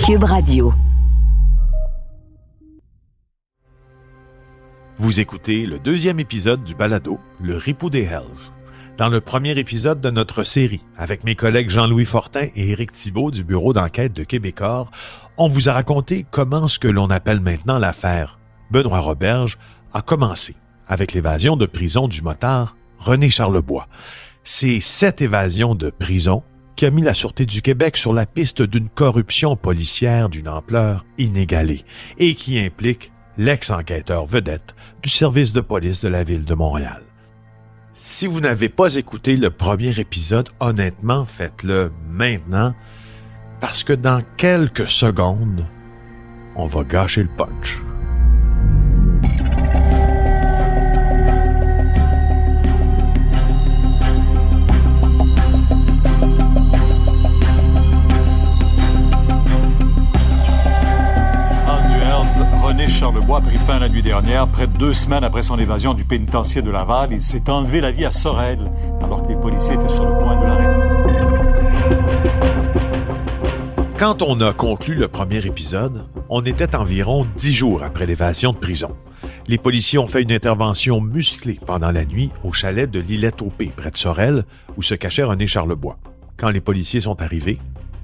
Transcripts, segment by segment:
Cube Radio. Vous écoutez le deuxième épisode du balado, Le Ripou des Hells. Dans le premier épisode de notre série, avec mes collègues Jean-Louis Fortin et Éric Thibault du bureau d'enquête de Québecor, on vous a raconté comment ce que l'on appelle maintenant l'affaire Benoît Roberge a commencé avec l'évasion de prison du motard René Charlebois. C'est cette évasion de prison qui a mis la Sûreté du Québec sur la piste d'une corruption policière d'une ampleur inégalée et qui implique l'ex-enquêteur vedette du service de police de la ville de Montréal. Si vous n'avez pas écouté le premier épisode, honnêtement, faites-le maintenant, parce que dans quelques secondes, on va gâcher le punch. René Charlebois a pris fin la nuit dernière, près de 2 semaines après son évasion du pénitencier de Laval. Il s'est enlevé la vie à Sorel, alors que les policiers étaient sur le point de l'arrêter. Quand on a conclu le premier épisode, on était environ 10 jours après l'évasion de prison. Les policiers ont fait une intervention musclée pendant la nuit au chalet de l'Îlette-au-Pé, près de Sorel, où se cachait René Charlebois. Quand les policiers sont arrivés,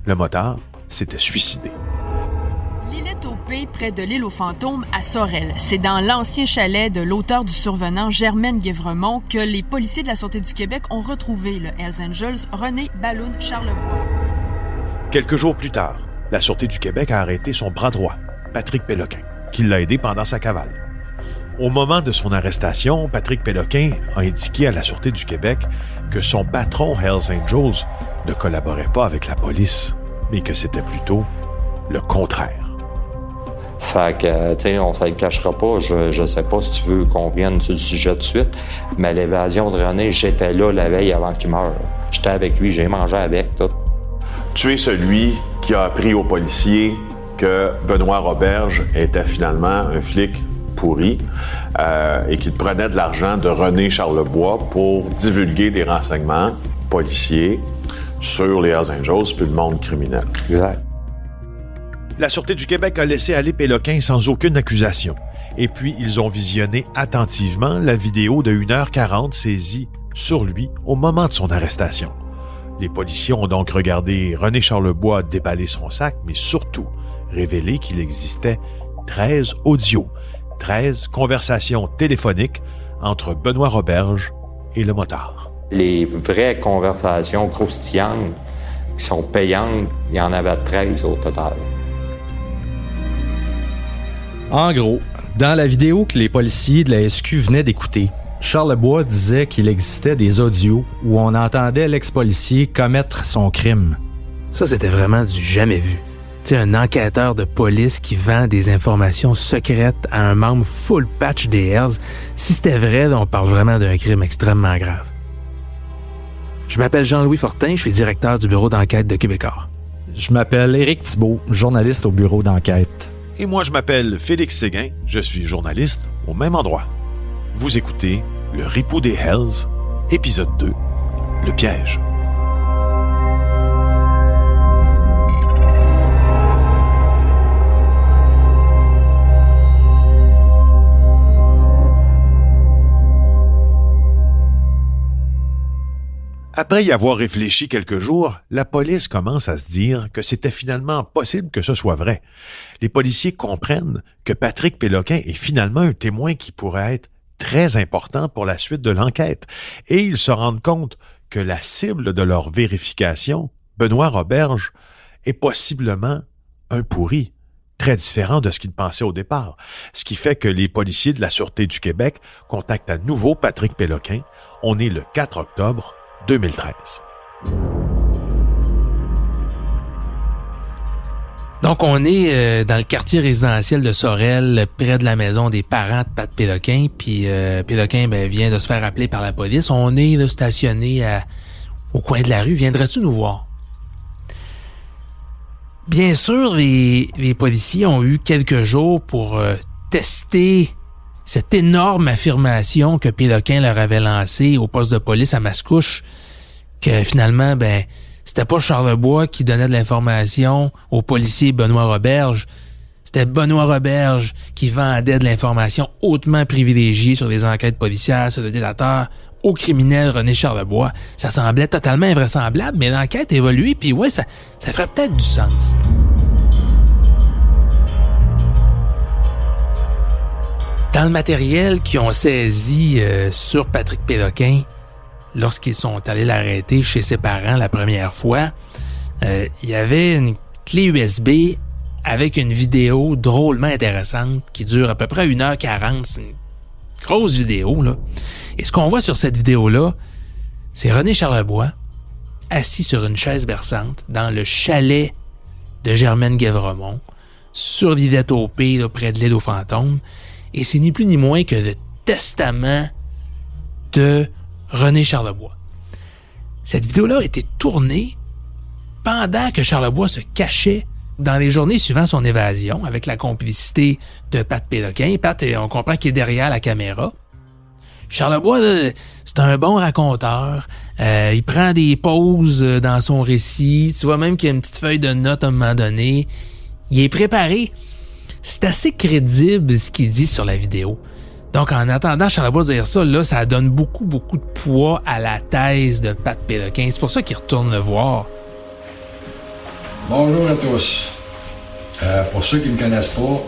le motard s'était suicidé. L'Îlette-au-Pé, près de l'île aux fantômes, à Sorel. C'est dans l'ancien chalet de l'auteur du survenant Germaine Guévremont que les policiers de la Sûreté du Québec ont retrouvé le Hells Angels René Balloun Charlebois. Quelques jours plus tard, la Sûreté du Québec a arrêté son bras droit, Patrick Péloquin, qui l'a aidé pendant sa cavale. Au moment de son arrestation, Patrick Péloquin a indiqué à la Sûreté du Québec que son patron Hells Angels ne collaborait pas avec la police, mais que c'était plutôt le contraire. Fait que, tu sais, on se le cachera pas. Je sais pas si tu veux qu'on vienne sur le sujet de suite, mais l'évasion de René, j'étais là la veille avant qu'il meure. J'étais avec lui, j'ai mangé avec, tout. Tu es celui qui a appris aux policiers que Benoît Roberge était finalement un flic pourri et qu'il prenait de l'argent de René Charlebois pour divulguer des renseignements policiers sur les Hells Angels puis le monde criminel. Exact. La Sûreté du Québec a laissé aller Péloquin sans aucune accusation. Et puis, ils ont visionné attentivement la vidéo de 1h40 saisie sur lui au moment de son arrestation. Les policiers ont donc regardé René Charlebois déballer son sac, mais surtout révélé qu'il existait 13 audios, 13 conversations téléphoniques entre Benoît Roberge et le motard. Les vraies conversations croustillantes qui sont payantes, il y en avait 13 au total. En gros, dans la vidéo que les policiers de la SQ venaient d'écouter, Charlebois disait qu'il existait des audios où on entendait l'ex-policier commettre son crime. Ça, c'était vraiment du jamais vu. Tu sais, un enquêteur de police qui vend des informations secrètes à un membre full patch des Hells, si c'était vrai, là, on parle vraiment d'un crime extrêmement grave. Je m'appelle Jean-Louis Fortin, je suis directeur du bureau d'enquête de Québecor. Je m'appelle Éric Thibault, journaliste au bureau d'enquête. Et moi, je m'appelle Félix Séguin, je suis journaliste au même endroit. Vous écoutez Le Ripou des Hells, épisode 2, Le piège. Après y avoir réfléchi quelques jours, la police commence à se dire que c'était finalement possible que ce soit vrai. Les policiers comprennent que Patrick Péloquin est finalement un témoin qui pourrait être très important pour la suite de l'enquête. Et ils se rendent compte que la cible de leur vérification, Benoît Roberge, est possiblement un pourri, très différent de ce qu'ils pensaient au départ. Ce qui fait que les policiers de la Sûreté du Québec contactent à nouveau Patrick Péloquin. On est le 4 octobre 2013. Donc, on est dans le quartier résidentiel de Sorel, près de la maison des parents de Pat Péloquin, puis Péloquin vient de se faire appeler par la police. On est là, stationné au coin de la rue. Viendrais-tu nous voir? Bien sûr, les policiers ont eu quelques jours pour tester cette énorme affirmation que Péloquin leur avait lancée au poste de police à Mascouche, que finalement, c'était pas Charlebois qui donnait de l'information au policier Benoît Roberge. C'était Benoît Roberge qui vendait de l'information hautement privilégiée sur les enquêtes policières, sur le délateur, au criminel René Charlebois. Ça semblait totalement invraisemblable, mais l'enquête évolue, puis ouais, ça ferait peut-être du sens. Dans le matériel qu'ils ont saisi sur Patrick Péloquin, lorsqu'ils sont allés l'arrêter chez ses parents la première fois, il y avait une clé USB avec une vidéo drôlement intéressante qui dure à peu près 1h40. C'est une grosse vidéo, là. Et ce qu'on voit sur cette vidéo-là, c'est René Charlebois assis sur une chaise berçante dans le chalet de Germaine Guévremont, sur Villette au P, là, près de l'île aux fantômes. Et c'est ni plus ni moins que le testament de René Charlebois. Cette vidéo-là a été tournée pendant que Charlebois se cachait dans les journées suivant son évasion, avec la complicité de Pat Péloquin. Pat, on comprend qu'il est derrière la caméra. Charlebois, là, c'est un bon raconteur. Il prend des pauses dans son récit. Tu vois même qu'il y a une petite feuille de notes à un moment donné. Il est préparé. C'est assez crédible ce qu'il dit sur la vidéo. Donc, en attendant Charlebois dire ça, là, ça donne beaucoup de poids à la thèse de Pat Péloquin. C'est pour ça qu'il retourne le voir. Bonjour à tous. Pour ceux qui ne me connaissent pas,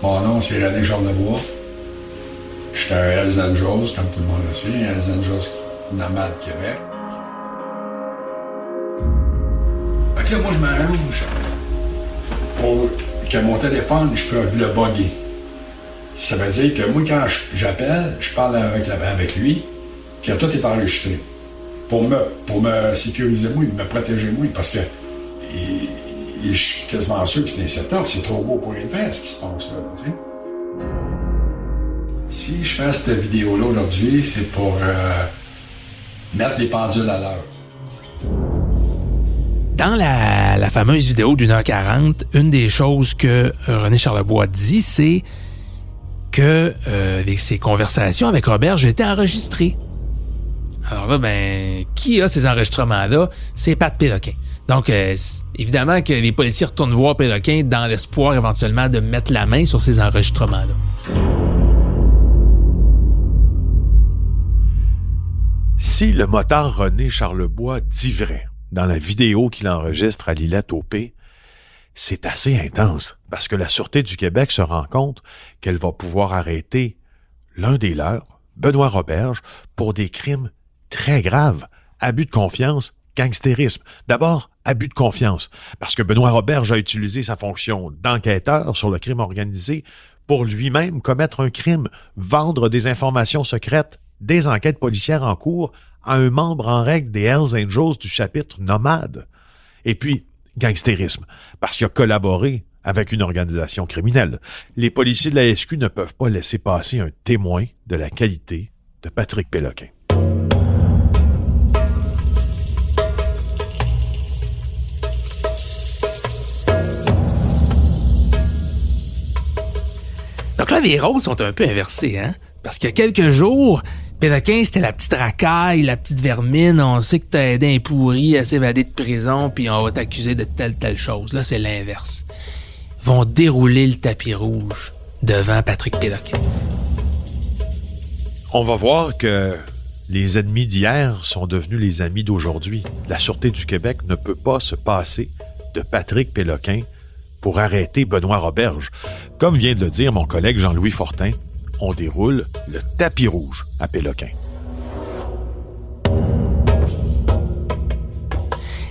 mon nom c'est René Charlebois. Je suis un Hells Angels, comme tout le monde le sait, un Hells Angels nomade Québec. Fait que là, moi, je m'arrange pour que mon téléphone, je peux le bugger. Ça veut dire que moi, quand j'appelle, je parle avec lui, que tout est enregistré. Pour me sécuriser moi, me protéger moi, parce que je suis quasiment sûr que c'est un setup, c'est trop beau pour être vrai, ce qui se passe là, tu sais. Si je fais cette vidéo-là aujourd'hui, c'est pour mettre les pendules à l'heure. Dans la fameuse vidéo d'1h40, une des choses que René Charlebois dit, c'est que ses conversations avec Roberge étaient enregistrées. Alors là, qui a ces enregistrements-là? C'est Pat Péloquin. Donc, évidemment que les policiers retournent voir Péloquin dans l'espoir éventuellement de mettre la main sur ces enregistrements-là. Si le motard René Charlebois dit vrai dans la vidéo qu'il enregistre à l'Îlette au P, c'est assez intense parce que la Sûreté du Québec se rend compte qu'elle va pouvoir arrêter l'un des leurs, Benoît Roberge, pour des crimes très graves, abus de confiance, gangstérisme. D'abord, abus de confiance, parce que Benoît Roberge a utilisé sa fonction d'enquêteur sur le crime organisé pour lui-même commettre un crime, vendre des informations secrètes des enquêtes policières en cours à un membre en règle des Hells Angels du chapitre Nomade. Et puis, gangstérisme, parce qu'il a collaboré avec une organisation criminelle. Les policiers de la SQ ne peuvent pas laisser passer un témoin de la qualité de Patrick Péloquin. Donc là, les rôles sont un peu inversés, hein? Parce qu'il y a quelques jours, Péloquin, c'était la petite racaille, la petite vermine. On sait que t'as aidé un pourri à s'évader de prison, puis on va t'accuser de telle chose. Là, c'est l'inverse. Ils vont dérouler le tapis rouge devant Patrick Péloquin. On va voir que les ennemis d'hier sont devenus les amis d'aujourd'hui. La Sûreté du Québec ne peut pas se passer de Patrick Péloquin pour arrêter Benoît Roberge. Comme vient de le dire mon collègue Jean-Louis Fortin, on déroule le tapis rouge à Péloquin.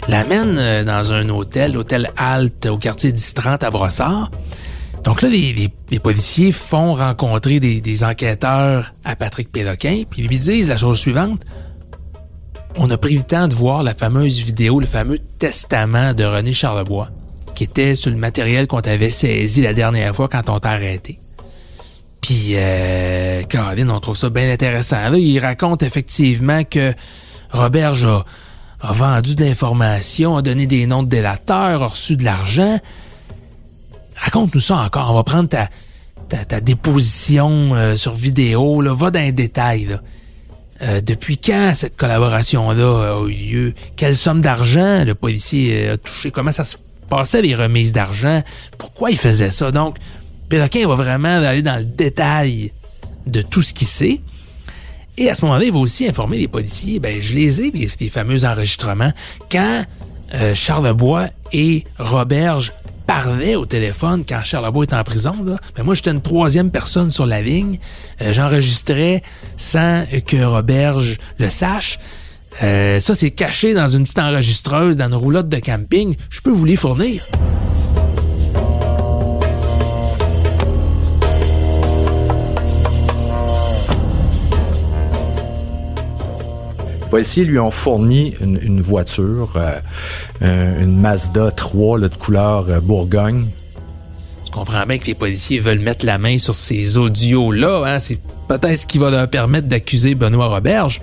L'amène dans un hôtel, l'hôtel Alt, au quartier 1030 à Brossard. Donc là, les policiers font rencontrer des enquêteurs à Patrick Péloquin, puis ils lui disent la chose suivante. On a pris le temps de voir la fameuse vidéo, le fameux testament de René Charlebois, qui était sur le matériel qu'on t'avait saisi la dernière fois quand on t'a arrêté. Puis, Caroline, on trouve ça bien intéressant. Là, il raconte effectivement que Roberge a vendu de l'information, a donné des noms de délateurs, a reçu de l'argent. Raconte-nous ça encore. On va prendre ta déposition sur vidéo. Là. Va dans les détails. Là. Depuis quand cette collaboration-là a eu lieu? Quelle somme d'argent le policier a touché? Comment ça se passait, les remises d'argent? Pourquoi il faisait ça? Donc, Péloquin va vraiment aller dans le détail de tout ce qu'il sait. Et à ce moment-là, il va aussi informer les policiers. Ben, je les ai, les fameux enregistrements. Quand Charles Lebois et Roberge parlaient au téléphone, quand Charles Lebois était en prison, là, ben moi, j'étais une troisième personne sur la ligne. J'enregistrais sans que Roberge le sache. Ça, c'est caché dans une petite enregistreuse, dans une roulotte de camping. Je peux vous les fournir. Les policiers lui ont fourni une voiture, une Mazda 3 là, de couleur Bourgogne. Tu comprends bien que les policiers veulent mettre la main sur ces audios-là. Hein? C'est peut-être ce qui va leur permettre d'accuser Benoît Roberge.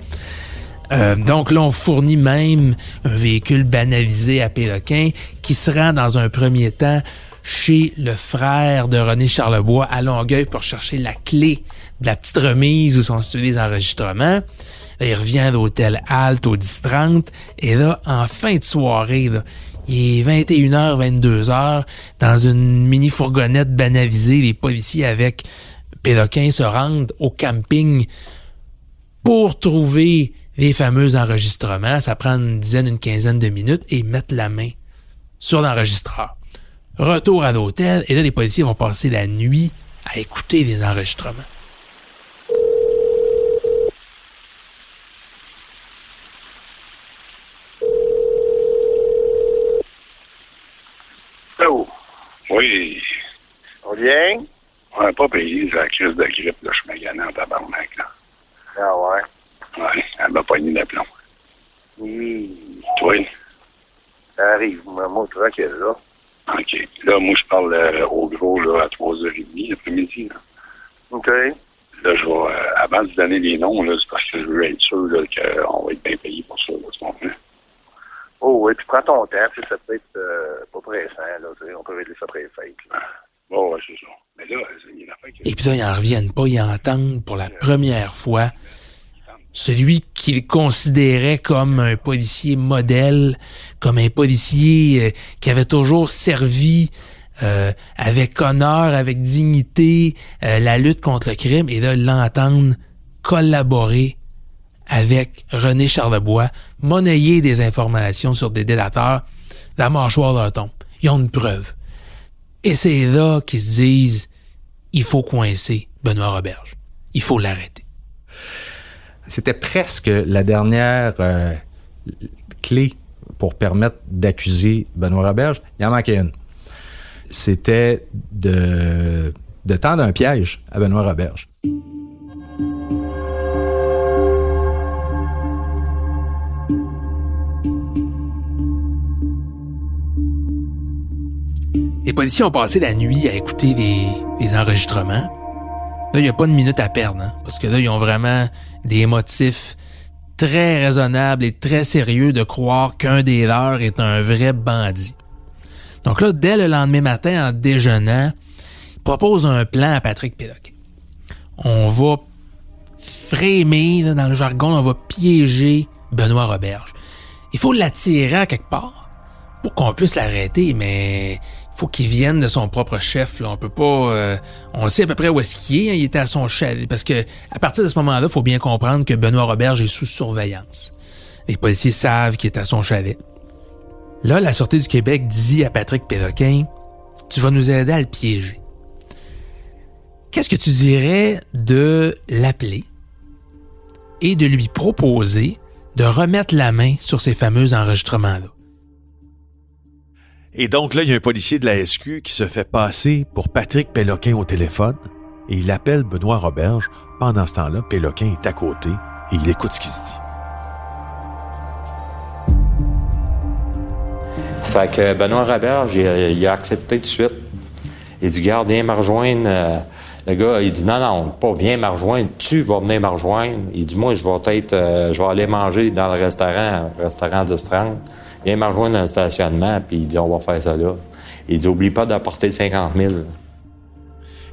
Donc là, on fournit même un véhicule banalisé à Péloquin qui se rend dans un premier temps chez le frère de René Charlebois à Longueuil pour chercher la clé de la petite remise où sont situés les enregistrements. Là, il revient à l'hôtel Halte au 10-30 et là, en fin de soirée, là, il est 21h, 22h, dans une mini-fourgonnette banalisée, les policiers avec Péloquin se rendent au camping pour trouver les fameux enregistrements. Ça prend une quinzaine de minutes et mettre la main sur l'enregistreur. Retour à l'hôtel et là, les policiers vont passer la nuit à écouter les enregistrements. Oh. Oui. On vient? On n'a pas payé la crise de grippe, là, je me gagnais en tabarnak, là. Ah ouais? Ouais, elle m'a pogné d'aplomb. Oui. Toi? Ça arrive, moi, tranquille, là. OK. Là, moi, je parle au gros, là, à 3h30 l'après-midi, là. OK. Là, je vais, avant de vous donner les noms, là, c'est parce que je veux être sûr, là, qu'on va être bien payé pour ça, là, tu comprends? Oh, oui, puis prends ton temps, tu sais, ça peut être pas pressant, là, tu sais, on peut régler ça après les fêtes, là. Bon, ouais, c'est ça. Mais là, il y a une affaire qui... Et puis là, ils n'en reviennent pas, ils entendent pour la première fois celui qu'ils considéraient comme un policier modèle, comme un policier qui avait toujours servi avec honneur, avec dignité, la lutte contre le crime, et là, l'entendent collaborer avec René Charlebois, monnayer des informations sur des délateurs, la mâchoire leur tombe. Ils ont une preuve. Et c'est là qu'ils se disent, il faut coincer Benoît Roberge. Il faut l'arrêter. C'était presque la dernière clé pour permettre d'accuser Benoît Roberge. Il en manquait une. C'était de tendre un piège à Benoît Roberge. Les policiers ont passé la nuit à écouter les enregistrements. Là, il n'y a pas de minute à perdre, hein, parce que là, ils ont vraiment des motifs très raisonnables et très sérieux de croire qu'un des leurs est un vrai bandit. Donc là, dès le lendemain matin, en déjeunant, ils proposent un plan à Patrick Péloquin. On va frémer, là, dans le jargon, on va piéger Benoît Roberge. Il faut l'attirer à quelque part pour qu'on puisse l'arrêter, mais il faut qu'il vienne de son propre chef. Là. On peut pas... on sait à peu près où est-ce qu'il est. Hein, il était à son chalet. Parce que à partir de ce moment-là, il faut bien comprendre que Benoît Roberge est sous surveillance. Les policiers savent qu'il est à son chalet. Là, la Sûreté du Québec dit à Patrick Péloquin, « Tu vas nous aider à le piéger. » Qu'est-ce que tu dirais de l'appeler et de lui proposer de remettre la main sur ces fameux enregistrements-là? Et donc là, il y a un policier de la SQ qui se fait passer pour Patrick Péloquin au téléphone et il appelle Benoît Roberge. Pendant ce temps-là, Péloquin est à côté et il écoute ce qui se dit. Fait que Benoît Roberge, il a accepté tout de suite. Il dit, garde, viens me rejoindre. Le gars, il dit, non, pas viens me rejoindre, tu vas venir me rejoindre. Il dit, moi, je vais aller manger dans le restaurant 10-30. Viens me rejoindre dans le stationnement, puis il dit, on va faire ça là. Il dit, oublie pas d'apporter 50 000.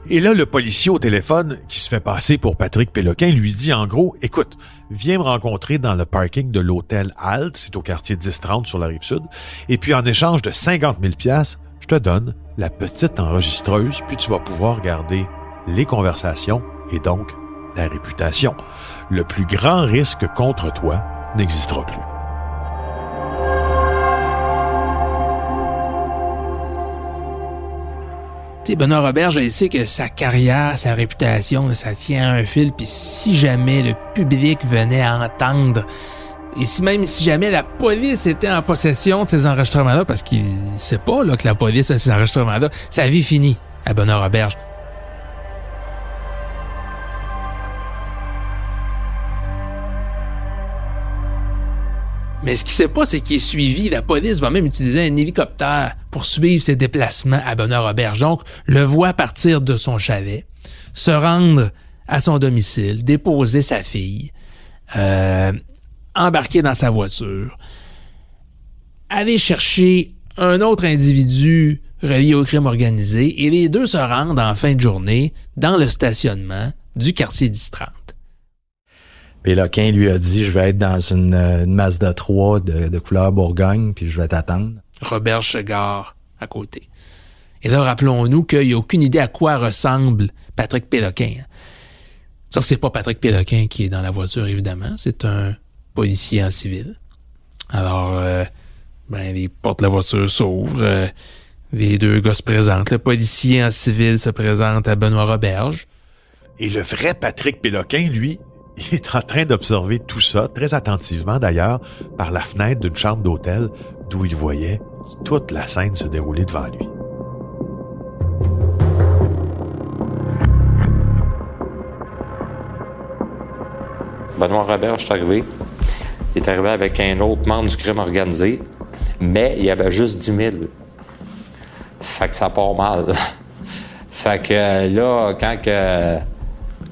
Et là, le policier au téléphone, qui se fait passer pour Patrick Péloquin, lui dit en gros, écoute, viens me rencontrer dans le parking de l'hôtel Alt, c'est au quartier 1030 sur la Rive-Sud, et puis en échange de 50 000 $, je te donne la petite enregistreuse, puis tu vas pouvoir garder les conversations et donc ta réputation. Le plus grand risque contre toi n'existera plus. Tu sais, Benoît Roberge, il sait que sa carrière, sa réputation, ça tient à un fil, puis si jamais le public venait à entendre, et si jamais la police était en possession de ces enregistrements-là, parce qu'il sait pas là, que la police a ces enregistrements-là, sa vie finit à Benoît Roberge. Mais ce qu'il sait pas, c'est qu'il est suivi. La police va même utiliser un hélicoptère pour suivre ses déplacements à Benoît Roberge. Donc, le voit partir de son chalet, se rendre à son domicile, déposer sa fille, embarquer dans sa voiture, aller chercher un autre individu relié au crime organisé, et les deux se rendent en fin de journée dans le stationnement du quartier 1030. Péloquin lui a dit, je vais être dans une Mazda 3 de couleur Bourgogne, puis je vais t'attendre. Roberge se gare à côté. Et là, rappelons-nous qu'il n'y a aucune idée à quoi ressemble Patrick Péloquin. Sauf que c'est pas Patrick Péloquin qui est dans la voiture, évidemment. C'est un policier en civil. Alors, les portes de la voiture s'ouvrent. Les deux gars se présentent. Le policier en civil se présente à Benoît Roberge. Et le vrai Patrick Péloquin, lui, il est en train d'observer tout ça, très attentivement d'ailleurs, par la fenêtre d'une chambre d'hôtel d'où il voyait toute la scène se dérouler devant lui. Benoît Roberge est arrivé. Il est arrivé avec un autre membre du crime organisé, mais il y avait juste 10 000. Fait que ça part mal. Fait que là, quand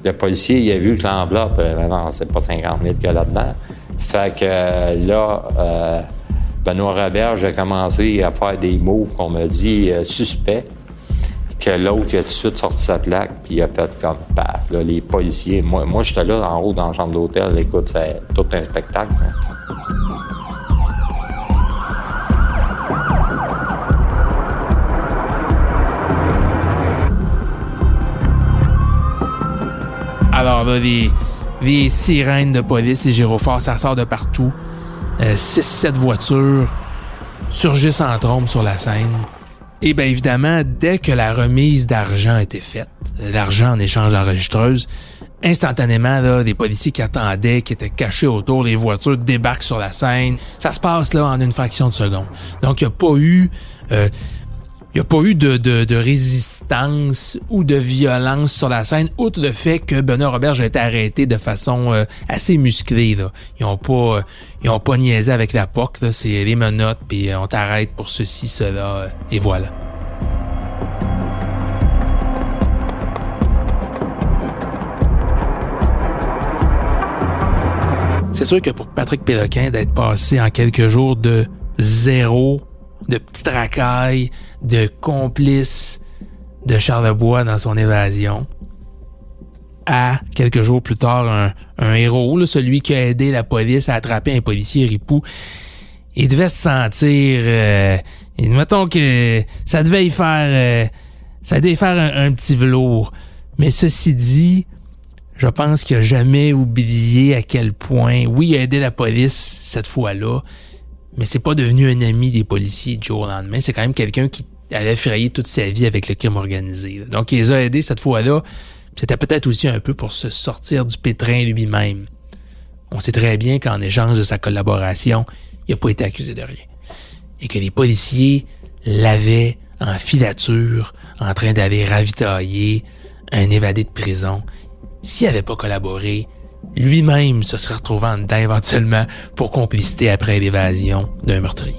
le policier il a vu que l'enveloppe, non, c'est pas 50 000 qu'il y a là-dedans. Fait que là, Benoît Roberge a commencé à faire des moves qu'on m'a dit suspects. Que l'autre, il a tout de suite sorti sa plaque, puis il a fait comme paf. Là, les policiers, moi j'étais là en haut dans la chambre d'hôtel. Écoute, c'est tout un spectacle. Alors là, les sirènes de police, les gyrophares, ça sort de partout. 6-7 voitures surgissent en trombe sur la scène. Et bien évidemment, dès que la remise d'argent a été faite, l'argent en échange d'enregistreuse, instantanément, là, les policiers qui attendaient, qui étaient cachés autour des voitures, débarquent sur la scène. Ça se passe là en une fraction de seconde. Donc, il n'y a pas eu... Il n'y a pas eu de résistance ou de violence sur la scène, outre le fait que Benoît Roberge a été arrêté de façon assez musclée. Là. Ils ont pas niaisé avec la POC, là. C'est les menottes, puis on t'arrête pour ceci, cela, et voilà. C'est sûr que pour Patrick Péloquin, d'être passé en quelques jours de zéro, de petite racaille, de complice de Charlebois dans son évasion, à, quelques jours plus tard, un héros, là, celui qui a aidé la police à attraper un policier ripou, il devait se sentir... mettons que ça devait y faire... un petit velours. Mais ceci dit, je pense qu'il a jamais oublié à quel point, oui, il a aidé la police cette fois-là, mais c'est pas devenu un ami des policiers du jour au lendemain. C'est quand même quelqu'un qui avait frayé toute sa vie avec le crime organisé. Donc, il les a aidés cette fois-là. C'était peut-être aussi un peu pour se sortir du pétrin lui-même. On sait très bien qu'en échange de sa collaboration, il n'a pas été accusé de rien. Et que les policiers l'avaient en filature, en train d'aller ravitailler un évadé de prison. S'il n'avait pas collaboré, lui-même se serait retrouvé en dedans éventuellement pour complicité après l'évasion d'un meurtrier.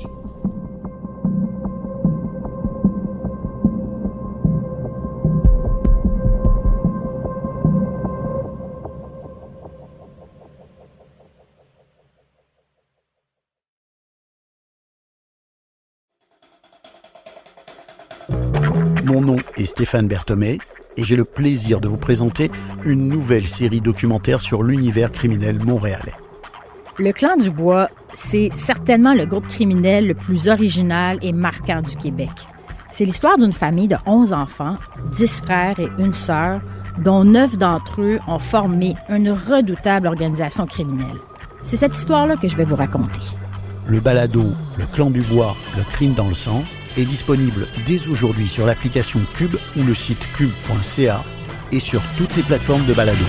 Mon nom est Stéphane Berthomé et j'ai le plaisir de vous présenter une nouvelle série documentaire sur l'univers criminel montréalais. Le Clan du Bois, c'est certainement le groupe criminel le plus original et marquant du Québec. C'est l'histoire d'une famille de 11 enfants, 10 frères et une sœur, dont 9 d'entre eux ont formé une redoutable organisation criminelle. C'est cette histoire-là que je vais vous raconter. Le balado Le Clan du Bois, le crime dans le sang est disponible dès aujourd'hui sur l'application Cube ou le site cube.ca et sur toutes les plateformes de balado.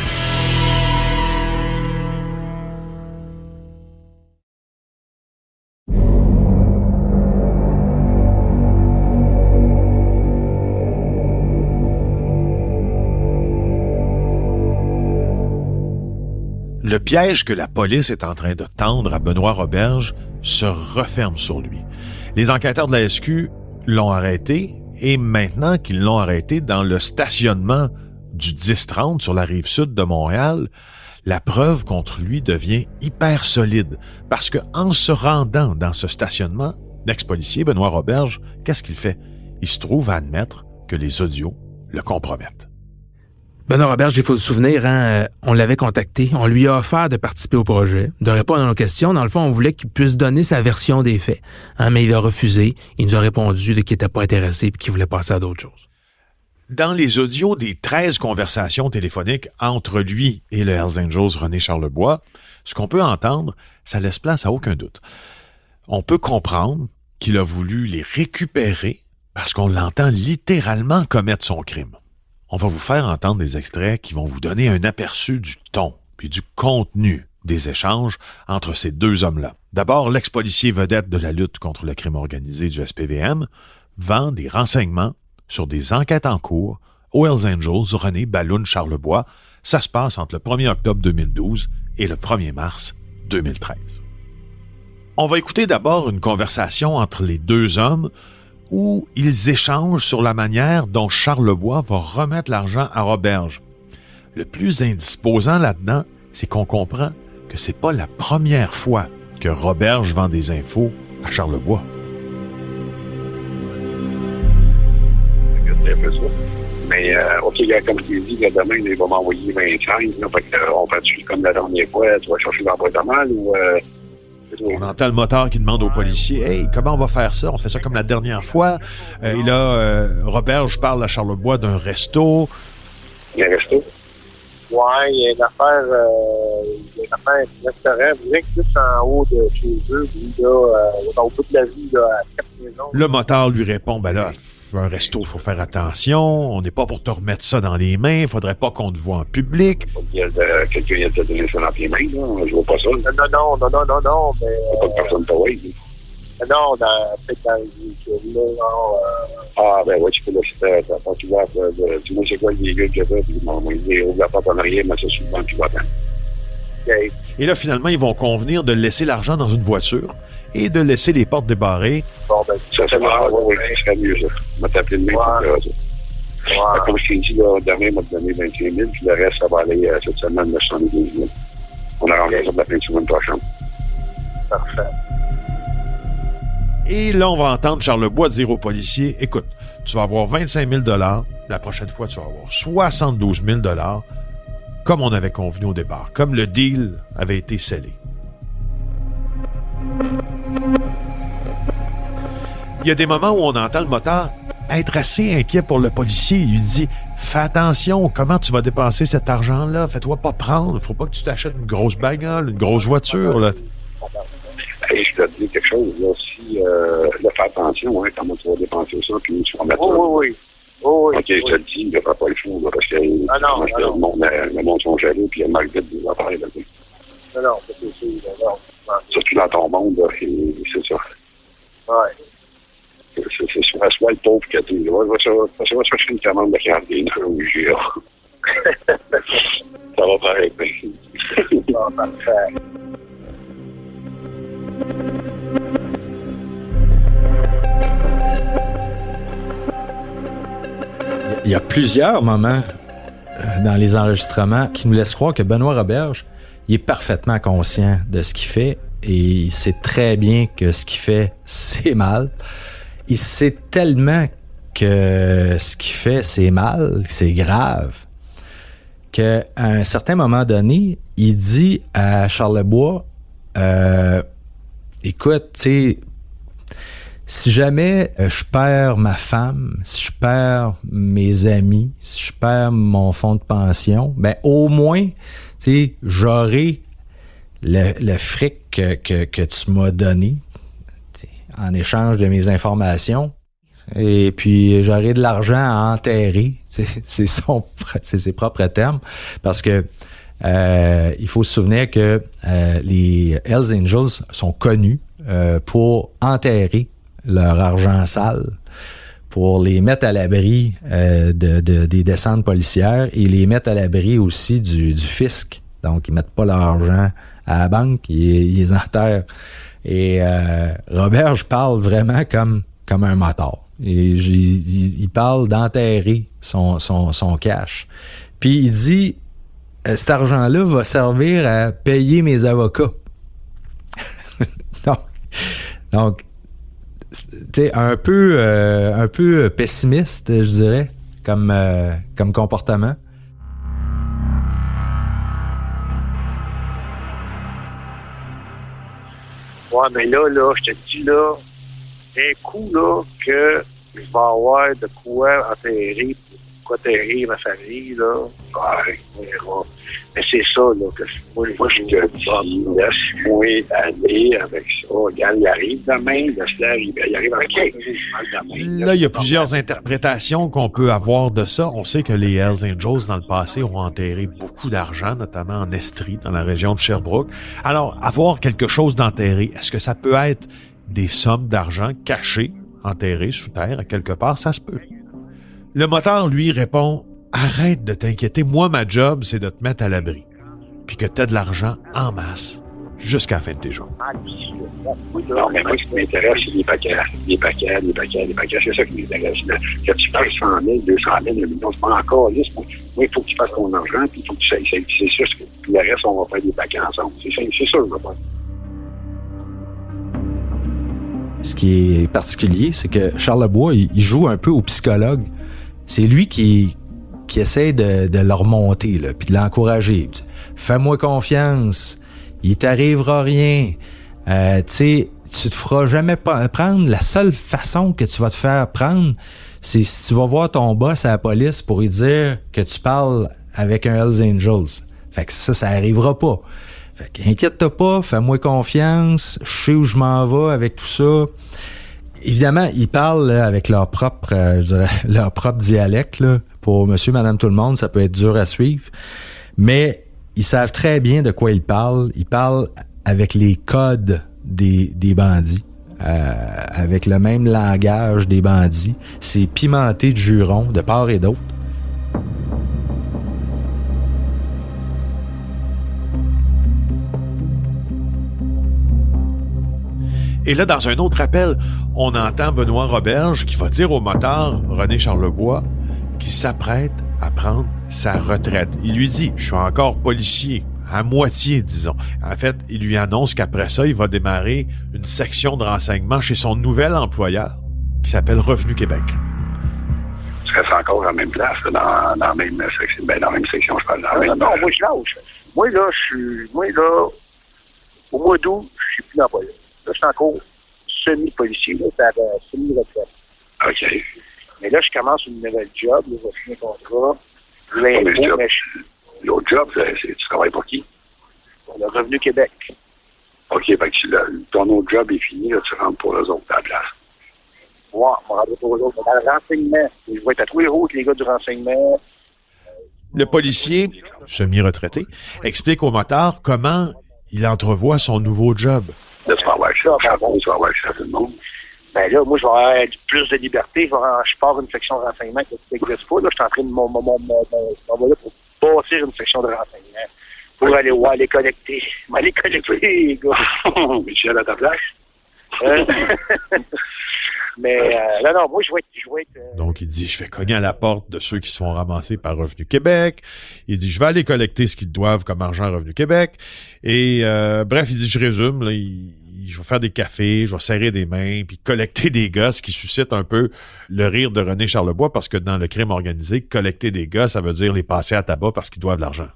Le piège que la police est en train de tendre à Benoît Roberge se referme sur lui. Les enquêteurs de la SQ l'ont arrêté et maintenant qu'ils l'ont arrêté dans le stationnement du 10-30 sur la rive sud de Montréal, la preuve contre lui devient hyper solide parce que en se rendant dans ce stationnement, l'ex-policier Benoît Roberge, qu'est-ce qu'il fait? Il se trouve à admettre que les audios le compromettent. Benoît Roberge, il faut se souvenir, on l'avait contacté, on lui a offert de participer au projet, de répondre à nos questions. Dans le fond, on voulait qu'il puisse donner sa version des faits. Mais il a refusé. Il nous a répondu qu'il n'était pas intéressé et qu'il voulait passer à d'autres choses. Dans les audios des 13 conversations téléphoniques entre lui et le Hells Angels René Charlebois, ce qu'on peut entendre, ça laisse place à aucun doute. On peut comprendre qu'il a voulu les récupérer parce qu'on l'entend littéralement commettre son crime. On va vous faire entendre des extraits qui vont vous donner un aperçu du ton puis du contenu des échanges entre ces deux hommes-là. D'abord, l'ex-policier vedette de la lutte contre le crime organisé du SPVM vend des renseignements sur des enquêtes en cours au Hells Angels René Balloun Charlebois. Ça se passe entre le 1er octobre 2012 et le 1er mars 2013. On va écouter d'abord une conversation entre les deux hommes où ils échangent sur la manière dont Charlebois va remettre l'argent à Roberge. Le plus indisposant là-dedans, c'est qu'on comprend que c'est pas la première fois que Roberge vend des infos à Charlebois. C'est un peu ça. Mais, OK, là, comme je l'ai dit, là, demain, il va m'envoyer 25. Là, fait que, on fait-tu comme la dernière fois, tu vas chercher dans la boîte à mal ou... On entend le moteur qui demande aux policiers « Hey, comment on va faire ça? On fait ça comme la dernière fois. » Et là, Roberge parle à Charlebois d'un resto. Il y a un resto? Ouais, il y a une affaire, un restaurant, direct juste en haut de chez eux, lui, là, au bout de la ville, là, à 4 maisons. Le moteur lui répond « Ben là, un resto, il faut faire attention. On n'est pas pour te remettre ça dans les mains. Il faudrait pas qu'on te voit en public. » Quelqu'un a donné ça dans tes mains, là. Je vois pas ça. Non, mais... C'est pas de personne pareille. Non, peut-être dans le là, non. Ah, ben ouais, tu peux laisser ta porte ouverte. Tu vois, c'est quoi les gars que j'ai fait? Puis il ouvre la porte en arrière, mais ça souvent, tu vas attendre. Okay. Et là, finalement, ils vont convenir de laisser l'argent dans une voiture et de laisser les portes débarrées. Bon, ben, ça serait mieux, ça. On va t'appeler demain pour faire ça. Ouais. Comme je t'ai dit, là, demain, on va te donner 25 000, puis le reste, ça va aller cette semaine, 912 000. On a rendu ça de la fin de semaine prochaine. Parfait. Et là, on va entendre Charlebois dire aux policiers, écoute, tu vas avoir 25 000 $, la prochaine fois, tu vas avoir 72 000 $, comme on avait convenu au départ, comme le deal avait été scellé. Il y a des moments où on entend le moteur être assez inquiet pour le policier. Il lui dit « Fais attention, comment tu vas dépenser cet argent-là? Fais-toi pas prendre. Faut pas que tu t'achètes une grosse bagnole, une grosse voiture. » là. Hey, je te dis quelque chose, là, si, là, fais attention, hein, comment tu vas dépenser ça, puis tu vas mettre ça. Oui. OK, je te le dis, ne fais pas le fou, là, parce que le monde sont jaloux, puis il y a mal vite des affaires, là. Non, c'est sûr, non. Surtout dans ton monde, là, c'est ça. Ouais. C'est soit le pauvre que tu va chercher une commande de carabine au IGA. Ça va paraître bien. Bon, parfait. Il y a plusieurs moments dans les enregistrements qui nous laissent croire que Benoît Roberge, il est parfaitement conscient de ce qu'il fait et il sait très bien que ce qu'il fait, c'est mal. Il sait tellement que ce qu'il fait, c'est mal, c'est grave, qu'à un certain moment donné, il dit à Charlebois, écoute, tu sais, si jamais je perds ma femme, si je perds mes amis, si je perds mon fonds de pension, ben au moins, tu sais, j'aurai le fric que tu m'as donné en échange de mes informations. Et puis, j'aurai de l'argent à enterrer. C'est ses propres termes. Parce que il faut se souvenir que les Hells Angels sont connus pour enterrer leur argent sale, pour les mettre à l'abri des descentes policières et les mettre à l'abri aussi du fisc. Donc, ils mettent pas leur argent à la banque, ils les enterrent. Et Roberge parle vraiment comme un motard. Et il parle d'enterrer son cash. Puis il dit, cet argent-là va servir à payer mes avocats. Donc, tu sais, un peu pessimiste, je dirais, comme comportement. Ouais, mais là, je te dis, là, un coup, là, que je vais avoir de quoi enterrer ma famille, là. Ouais, on verra. Mais c'est ça, là, que moi je te dis, laisse-moi aller avec ça. Regarde, il arrive demain, laisse-le arriver. Il arrive avec Là, il y a plusieurs interprétations qu'on peut avoir de ça. On sait que les Hells Angels, dans le passé, ont enterré beaucoup d'argent, notamment en Estrie, dans la région de Sherbrooke. Alors, avoir quelque chose d'enterré, est-ce que ça peut être des sommes d'argent cachées, enterrées sous terre, à quelque part? Ça se peut. Le motard, lui, répond « Arrête de t'inquiéter, moi, ma job, c'est de te mettre à l'abri. Puis que t'aies de l'argent en masse jusqu'à la fin de tes jours. » Non, mais moi, ce qui m'intéresse, c'est les paquets. C'est ça qui m'intéresse. Que tu fasses 100 000, 200 000, 1 million, c'est pas encore lisse. Moi, il faut que tu fasses ton argent, puis il faut que tu sais. C'est ça. Puis le reste, on va faire des paquets ensemble. C'est ça, je veux pas. Ce qui est particulier, c'est que Charlebois, il joue un peu au psychologue. C'est lui qui essaie de le remonter, là, puis de l'encourager. Fais-moi confiance, il t'arrivera rien. Tu sais, tu te feras jamais prendre. La seule façon que tu vas te faire prendre, c'est si tu vas voir ton boss à la police pour lui dire que tu parles avec un Hells Angels. Fait que ça arrivera pas. Fait qu'inquiète-toi pas, fais-moi confiance, je sais où je m'en vais avec tout ça. Évidemment, ils parlent là, avec leur propre dialecte. Là. Pour monsieur, madame, tout le monde, ça peut être dur à suivre. Mais ils savent très bien de quoi ils parlent. Ils parlent avec les codes des bandits, avec le même langage des bandits. C'est pimenté de jurons de part et d'autre. Et là, dans un autre appel, on entend Benoît Roberge qui va dire au motard René Charlebois qu'il s'apprête à prendre sa retraite. Il lui dit « Je suis encore policier, à moitié, disons. » En fait, il lui annonce qu'après ça, il va démarrer une section de renseignement chez son nouvel employeur qui s'appelle Revenu Québec. Tu restes encore à la même place, là, dans la même section. Ben, dans la même section, je parle. Non, moi, je lâche. Moi, là, au mois d'août, je suis plus employé. Là, je suis encore semi-policier, là, c'est semi-retraite. OK. Mais là, je commence une nouvelle job, là, je vais finir un contrat. L'autre job, tu travailles pour qui? Pour le Revenu Québec. OK, fait que ton autre job est fini, là, tu rentres pour eux autres à la place. Ouais, on va rentrer pour eux autres. Dans le renseignement. Je vais être à tous les routes, les gars du renseignement. Le policier, semi-retraité, explique au motard comment il entrevoit son nouveau job. Là, tu vas avoir ça, tu vas avoir ça à tout le monde. Ben là, moi, je vais avoir plus de liberté. Je pars une section de renseignement qui n'existe pas. Là, je suis en train de m'envoyer pour bâtir une section de renseignement. Pour aller les connecter. M'aller connecter, les gars. Mais tu es à ta place? Mais non, moi, je vais être... Donc, il dit, je vais cogner à la porte de ceux qui se font ramasser par Revenu Québec. Il dit, je vais aller collecter ce qu'ils doivent comme argent à Revenu Québec. Et bref, il dit, je résume, là, il je vais faire des cafés, je vais serrer des mains, puis collecter des gosses qui suscitent un peu le rire de René Charlebois, parce que dans le crime organisé, collecter des gosses, ça veut dire les passer à tabac parce qu'ils doivent de l'argent.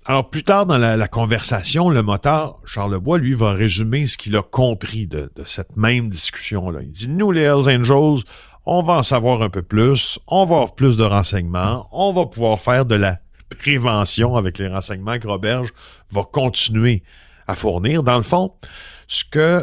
Alors, plus tard dans la conversation, le motard Charlebois, lui, va résumer ce qu'il a compris de cette même discussion-là. Il dit, nous, les Hells Angels, on va en savoir un peu plus, on va avoir plus de renseignements, on va pouvoir faire de la prévention avec les renseignements que Roberge va continuer à fournir. Dans le fond, ce que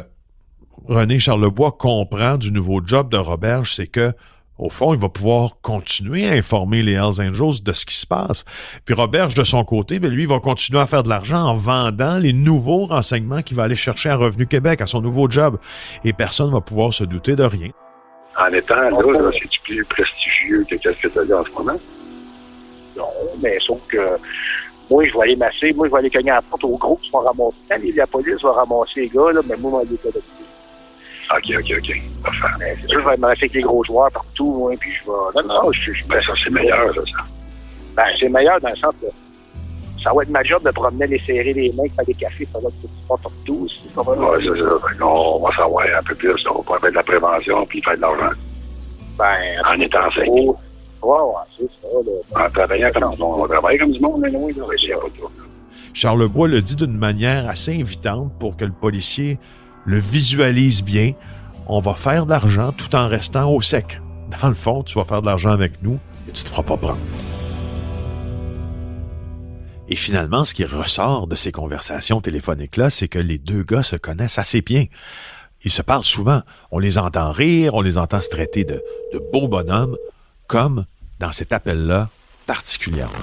René Charlebois comprend du nouveau job de Roberge, c'est que au fond, il va pouvoir continuer à informer les Hells Angels de ce qui se passe. Puis Roberge, de son côté, lui, va continuer à faire de l'argent en vendant les nouveaux renseignements qu'il va aller chercher à Revenu Québec, à son nouveau job. Et personne ne va pouvoir se douter de rien. En étant là, c'est-tu plus prestigieux que qu'est-ce que tu as là en ce moment? Non, mais sauf que moi, je vais aller masser, moi, je vais aller cogner à la porte au gros qui vont ramasser. Quand la police va ramasser les gars, là, mais moi, je vais aller OK. Parfait. Mais c'est sûr que je vais me masser avec les gros joueurs partout, moi, puis je vais... Non, Ben, ça, c'est meilleur, ça. Ben, c'est meilleur dans le sens que ça va être ma job de promener, les serrer les mains, faire des cafés, ça va être pas partout. Oui, c'est ça. On va savoir un peu plus. On va faire de la prévention puis faire de l'argent. Ben, en étant enseignant. Ouais, c'est ça. Là. En travaillant comme du monde. On travaille comme du monde, mais oui, Charlebois le dit d'une manière assez invitante pour que le policier le visualise bien. On va faire de l'argent tout en restant au sec. Dans le fond, tu vas faire de l'argent avec nous et tu te feras pas prendre. Et finalement, ce qui ressort de ces conversations téléphoniques-là, c'est que les deux gars se connaissent assez bien. Ils se parlent souvent. On les entend rire, on les entend se traiter de beaux bonhommes, comme dans cet appel-là particulièrement.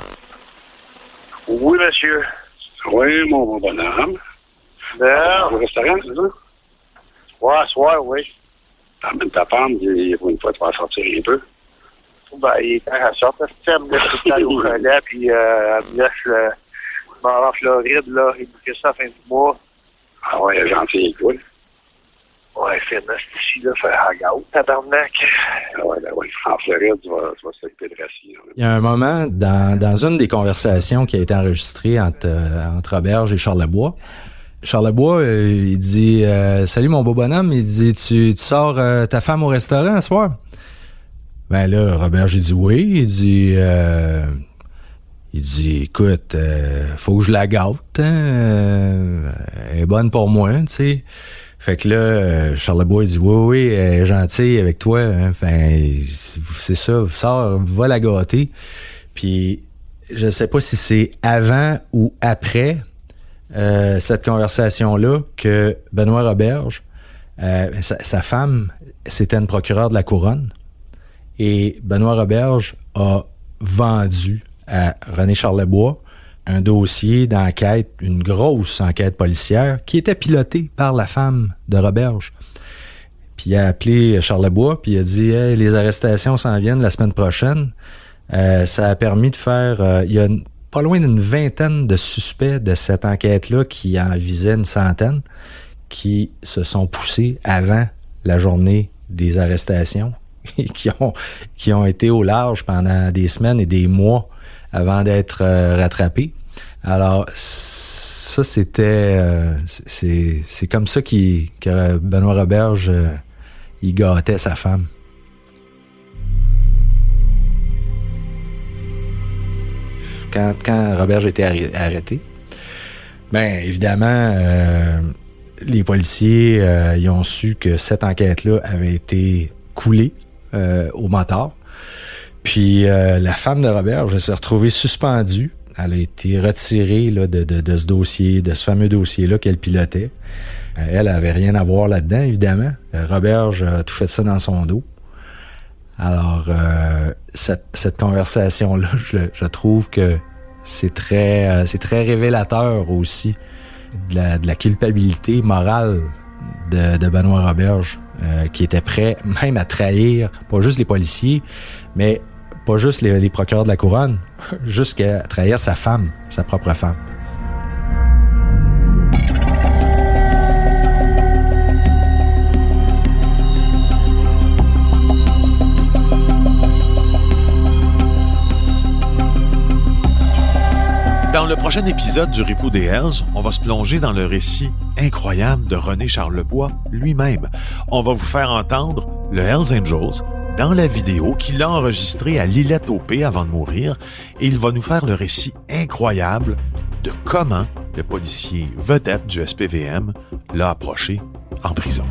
Oui, monsieur. Oui, mon bon bonhomme. Au restaurant, c'est ça? Ouais, soir, oui. T'emmènes ta femme, pour une fois, tu vas sortir un peu. Ben, il est temps à sortir. Elle me laisse tout le temps au relais, puis elle me laisse m'en aller en Floride, là, et boucler ça à la fin du mois. Ah ouais, gentil, cool. Ouais, fitness ici, là, faire hangout, tabarnak. Ah ouais, ben ouais. En Floride, tu vas s'occuper de Rassi. Il y a un moment, dans une des conversations qui a été enregistrée entre Roberge et Charlebois, il dit salut mon beau bonhomme, il dit tu sors ta femme au restaurant ce soir? Ben là, Roberge, il dit oui, il dit écoute, faut que je la gâte, elle est bonne pour moi, tu sais. Fait que là, Charlebois, il dit oui, elle est gentille avec toi, hein, c'est ça, sors, va la gâter. Puis je sais pas si c'est avant ou après cette conversation-là que Benoît Roberge, sa femme, c'était une procureure de la Couronne, et Benoît Roberge a vendu à René Charlebois un dossier d'enquête, une grosse enquête policière qui était pilotée par la femme de Roberge. Puis il a appelé Charlebois, puis il a dit hey, les arrestations s'en viennent la semaine prochaine. Ça a permis de faire... il y a pas loin d'une vingtaine de suspects de cette enquête-là qui en visaient une centaine, qui se sont poussés avant la journée des arrestations, qui ont été au large pendant des semaines et des mois avant d'être rattrapés. Alors, ça, c'était... c'est comme ça que Benoît Roberge, il gâtait sa femme. Quand Roberge était arrêté, bien, évidemment, les policiers, ils ont su que cette enquête-là avait été coulée au motard. Puis la femme de Roberge s'est retrouvée suspendue. Elle a été retirée là, de ce dossier, de ce fameux dossier-là qu'elle pilotait. Elle n'avait rien à voir là-dedans, évidemment. Roberge a tout fait ça dans son dos. Alors, cette conversation-là, je trouve que c'est très révélateur aussi de la culpabilité morale de Benoît Roberge, qui était prêt même à trahir, pas juste les policiers, mais pas juste les procureurs de la Couronne, jusqu'à trahir sa femme, sa propre femme. Dans le prochain épisode du Ripou des Hells, on va se plonger dans le récit incroyable de René Charlebois lui-même. On va vous faire entendre le Hells Angels dans la vidéo qu'il a enregistrée à l'Îlette-au-Pé avant de mourir, et il va nous faire le récit incroyable de comment le policier vedette du SPVM l'a approché en prison.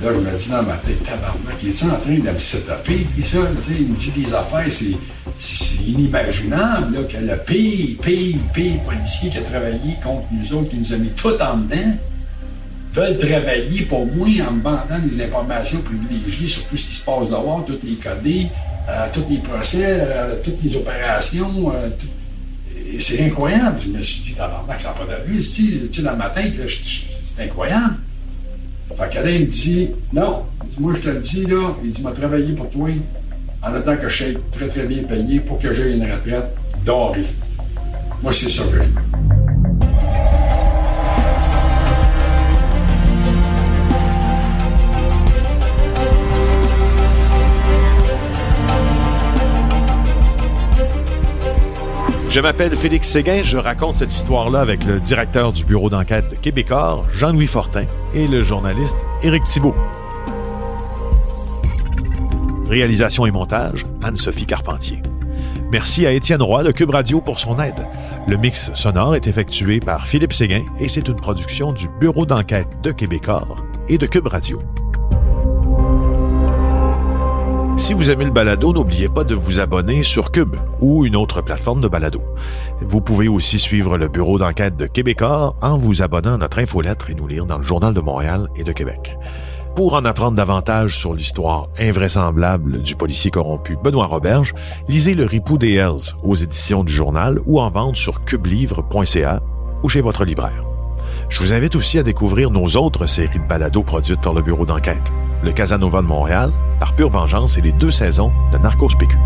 Là, je me dis dans ma tête, tabarnak, il est en train de me setuper, puis ça, il me dit des affaires, c'est inimaginable, là, que le pire policier qui a travaillé contre nous autres, qui nous a mis tout en dedans, veulent travailler pour moi en me vendant des informations privilégiées sur tout ce qui se passe dehors, tous les codés, tous les procès, toutes les opérations. C'est incroyable. Je me suis dit, tabarnak, ça n'a pas d'allure. Tu sais, dans ma tête, là, c'est incroyable. Fait que là, il me dit, non, moi je te le dis, là, il dit, m'a travaillé pour toi en attendant que je sois très très bien payé pour que j'aie une retraite dorée. Moi, c'est ça que je veux. Je m'appelle Félix Séguin, je raconte cette histoire-là avec le directeur du bureau d'enquête de Québecor, Jean-Louis Fortin, et le journaliste Éric Thibault. Réalisation et montage, Anne-Sophie Carpentier. Merci à Étienne Roy de Cube Radio pour son aide. Le mix sonore est effectué par Philippe Séguin et c'est une production du bureau d'enquête de Québecor et de Cube Radio. Si vous aimez le balado, n'oubliez pas de vous abonner sur Cube ou une autre plateforme de balado. Vous pouvez aussi suivre le bureau d'enquête de Québecor en vous abonnant à notre infolettre et nous lire dans le Journal de Montréal et de Québec. Pour en apprendre davantage sur l'histoire invraisemblable du policier corrompu Benoît Roberge, lisez Le Ripou des Hells aux éditions du Journal ou en vente sur cubelivre.ca ou chez votre libraire. Je vous invite aussi à découvrir nos autres séries de balados produites par le bureau d'enquête. Le Casanova de Montréal, par Pure Vengeance et les 2 saisons de Narcos PQ.